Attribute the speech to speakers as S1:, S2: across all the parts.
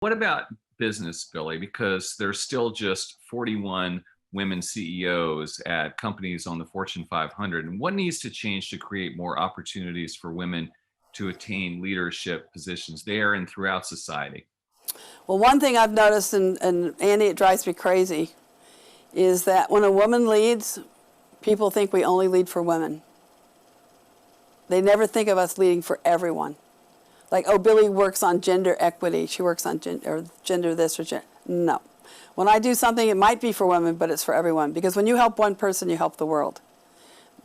S1: What about business, Billy? Because there's still just 41 women CEOs at companies on the Fortune 500. And what needs to change to create more opportunities for women to attain leadership positions there and throughout society?
S2: Well, one thing I've noticed, and Andy, it drives me crazy, is that when a woman leads, people think we only lead for women. They never think of us leading for everyone. Like, oh, Billy works on gender equity. She works on gender this or gender. No. When I do something, it might be for women, but it's for everyone. Because when you help one person, you help the world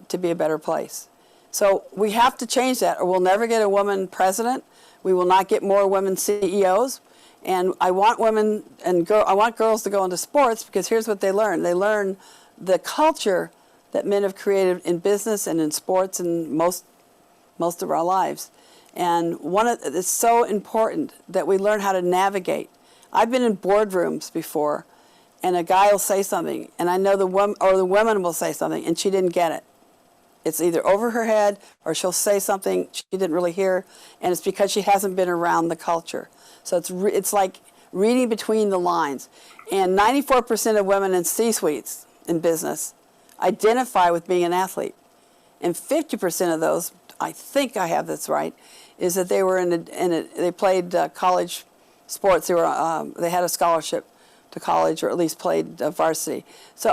S2: to be a better place. So we have to change that, or we'll never get a woman president. We will not get more women CEOs. And I want women and I want girls to go into sports, because here's what they learn. They learn the culture that men have created in business and in sports and most of our lives. And it's so important that we learn how to navigate. I've been in boardrooms before, and a guy will say something, and I know the woman will say something, and she didn't get it. It's either over her head, or she'll say something she didn't really hear, and it's because she hasn't been around the culture. So it's like reading between the lines. And 94% of women in C-suites in business identify with being an athlete. And 50% of those, I think I have this right, is that they were they played college sports. They had a scholarship to college, or at least played varsity. So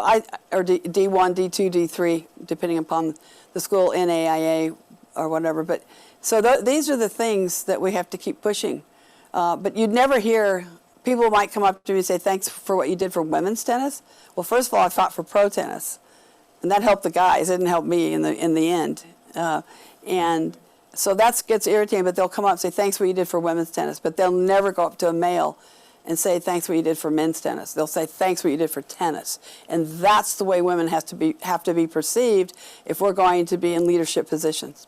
S2: or D1, D2, D3, depending upon the school, NAIA or whatever. But so these are the things that we have to keep pushing. But you'd never hear, people might come up to me and say, thanks for what you did for women's tennis. Well, first of all, I fought for pro tennis, and that helped the guys. It didn't help me in the end. And so that gets irritating, but they'll come up and say, thanks for what you did for women's tennis. But they'll never go up to a male and say, thanks for what you did for men's tennis. They'll say, thanks for what you did for tennis. And that's the way women have to be perceived if we're going to be in leadership positions.